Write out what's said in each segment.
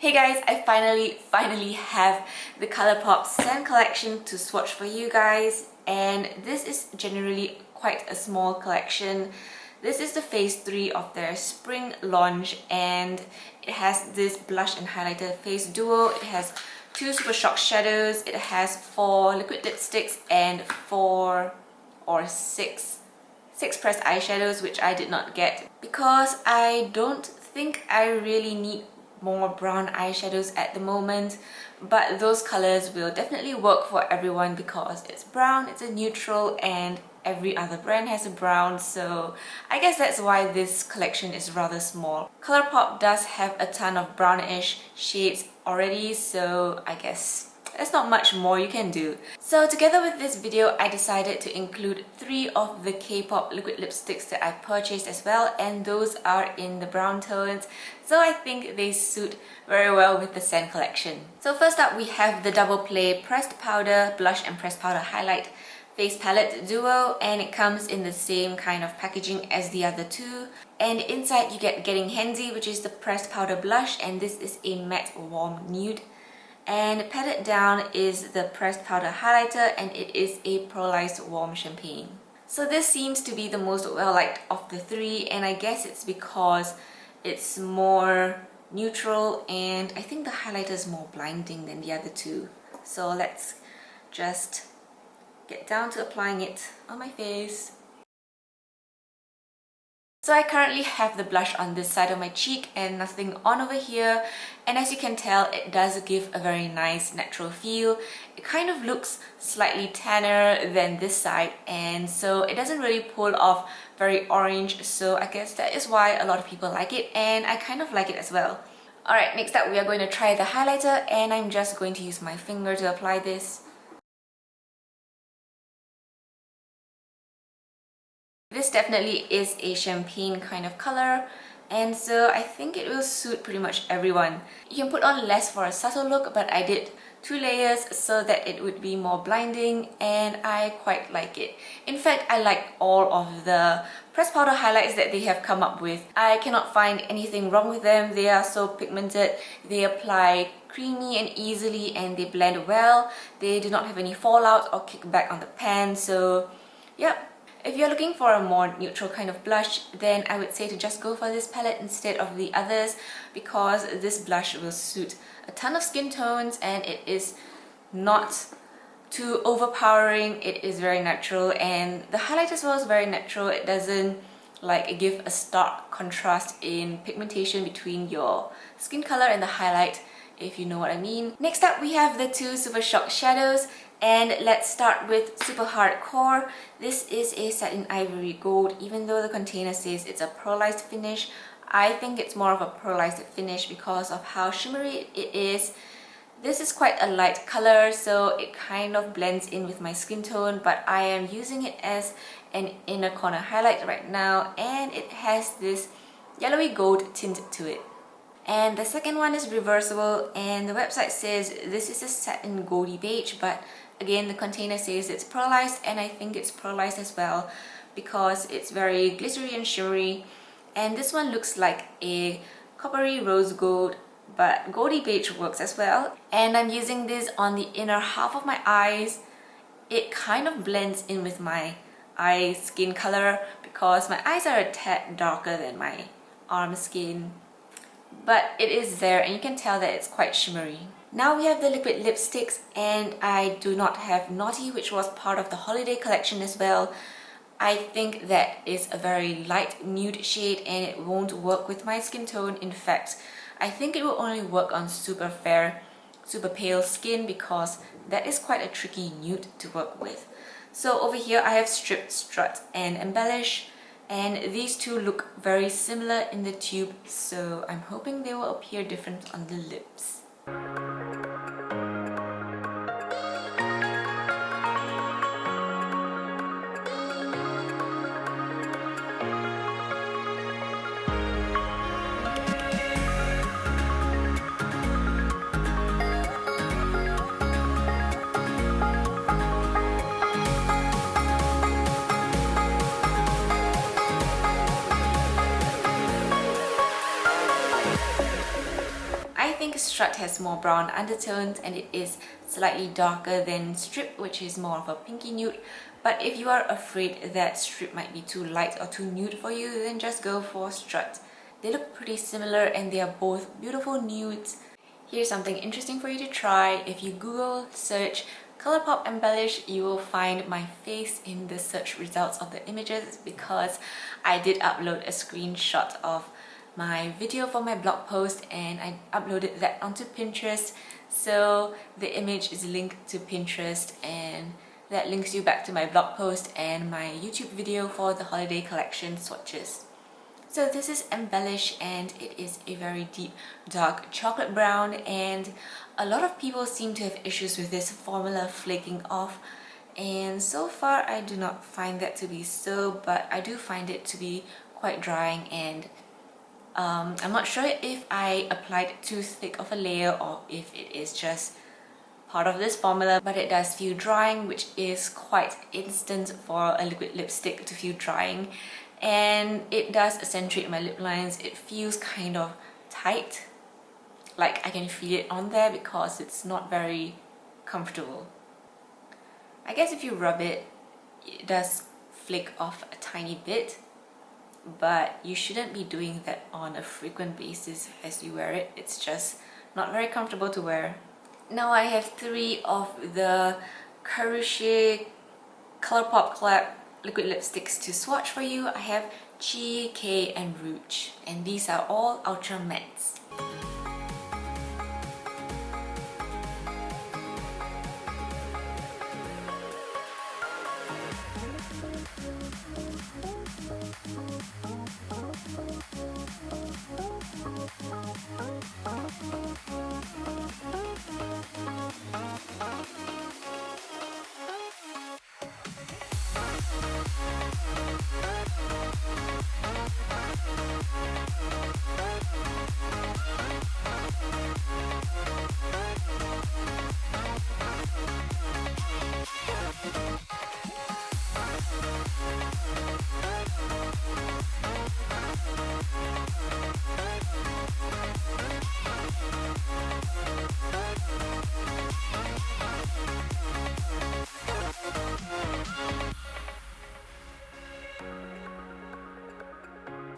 Hey guys, I finally have the ColourPop scent collection to swatch for you guys, and this is generally quite a small collection. This is the phase 3 of their spring launch, and it has this blush and highlighter face duo. It has 2 Super Shock shadows, it has 4 liquid lipsticks and 4 or 6 pressed eyeshadows, which I did not get because I don't think I really need more brown eyeshadows at the moment, but those colors will definitely work for everyone because it's brown, it's a neutral, and every other brand has a brown, so I guess that's why this collection is rather small. ColourPop does have a ton of brownish shades already, so I guess there's not much more you can do. So together with this video, I decided to include 3 of the K-pop liquid lipsticks that I purchased as well, and those are in the brown tones, so I think they suit very well with the scent collection. So first up, we have the double play pressed powder blush and pressed powder highlight face palette duo, and it comes in the same kind of packaging as the other 2. And inside you get Getting Handsy, which is the pressed powder blush, and this is a matte warm nude. And patted down is the pressed powder highlighter, and it is a pearlized warm champagne. So this seems to be the most well-liked of the 3, and I guess it's because it's more neutral, and I think the highlighter is more blinding than the other 2. So let's just get down to applying it on my face. So I currently have the blush on this side of my cheek and nothing on over here, and as you can tell, it does give a very nice natural feel. It kind of looks slightly tanner than this side, and so it doesn't really pull off very orange, so I guess that is why a lot of people like it, and I kind of like it as well. Alright, next up we are going to try the highlighter, and I'm just going to use my finger to apply this. This definitely is a champagne kind of color, and so I think it will suit pretty much everyone. You can put on less for a subtle look, but I did 2 layers so that it would be more blinding, and I quite like it. In fact, I like all of the pressed powder highlights that they have come up with. I cannot find anything wrong with them. They are so pigmented, they apply creamy and easily, and they blend well. They do not have any fallout or kickback on the pan, so yep. If you're looking for a more neutral kind of blush, then I would say to just go for this palette instead of the others, because this blush will suit a ton of skin tones and it is not too overpowering. It is very natural, and the highlight as well is very natural. It doesn't like give a stark contrast in pigmentation between your skin color and the highlight, if you know what I mean. Next up, we have the 2 Super Shock shadows, and let's start with Super Hardcore. This is a satin ivory gold. Even though the container says it's a pearlized finish, I think it's more of a pearlized finish because of how shimmery it is. This is quite a light color, so it kind of blends in with my skin tone, but I am using it as an inner corner highlight right now, and it has this yellowy gold tint to it. And the second one is Reversible, and the website says this is a satin goldy beige, but again the container says it's pearlized, and I think it's pearlized as well because it's very glittery and shimmery. And this one looks like a coppery rose gold, but goldy beige works as well. And I'm using this on the inner half of my eyes. It kind of blends in with my eye skin color because my eyes are a tad darker than my arm skin, but it is there and you can tell that it's quite shimmery. Now we have the liquid lipsticks, and I do not have Naughty, which was part of the holiday collection as well. I think that is a very light nude shade and it won't work with my skin tone. In fact, I think it will only work on super fair, super pale skin because that is quite a tricky nude to work with. So over here I have STRUT and Embellish, and these 2 look very similar in the tube, so I'm hoping they will appear different on the lips. Strut has more brown undertones and it is slightly darker than Strip, which is more of a pinky nude. But if you are afraid that Strip might be too light or too nude for you, then just go for Strut. They look pretty similar and they are both beautiful nudes. Here's something interesting for you to try. If you Google search ColourPop Embellish, you will find my face in the search results of the images because I did upload a screenshot of my video for my blog post and I uploaded that onto Pinterest. So the image is linked to Pinterest and that links you back to my blog post and my YouTube video for the holiday collection swatches. So this is Embellish and it is a very deep dark chocolate brown, and a lot of people seem to have issues with this formula flaking off, and so far I do not find that to be so, but I do find it to be quite drying, and I'm not sure if I applied too thick of a layer or if it is just part of this formula, but it does feel drying, which is quite instant for a liquid lipstick to feel drying. And it does accentuate my lip lines. It feels kind of tight, like I can feel it on there because it's not very comfortable. I guess if you rub it, it does flake off a tiny bit, but you shouldn't be doing that on a frequent basis as you wear it. It's just not very comfortable to wear. Now I have 3 of the Karrueche ColourPop collab liquid lipsticks to swatch for you. I have Chi, K and ROOCH, and these are all ultra mattes.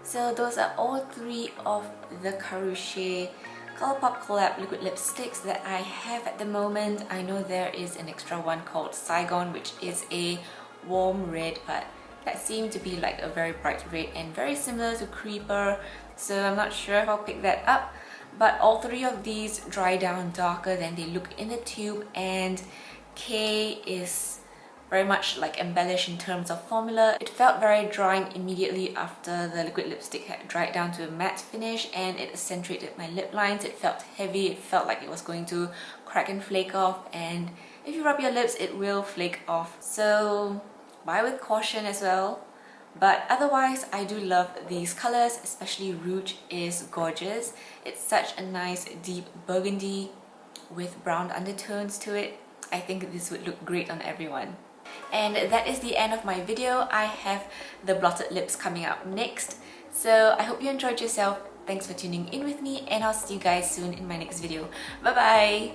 So those are all 3 of the Karrueche ColourPop collab liquid lipsticks that I have at the moment. I know there is an extra one called Saigon, which is a warm red, but that seemed to be like a very bright red and very similar to Creeper, so I'm not sure if I'll pick that up. But all 3 of these dry down darker than they look in the tube, and K is very much like Embellish in terms of formula. It felt very drying immediately after the liquid lipstick had dried down to a matte finish, and it accentuated my lip lines. It felt heavy, it felt like it was going to crack and flake off, and if you rub your lips it will flake off. So buy with caution as well. But otherwise, I do love these colors, especially ROOCH is gorgeous. It's such a nice deep burgundy with brown undertones to it. I think this would look great on everyone. And that is the end of my video. I have the blotted lips coming up next. So I hope you enjoyed yourself. Thanks for tuning in with me, and I'll see you guys soon in my next video. Bye bye!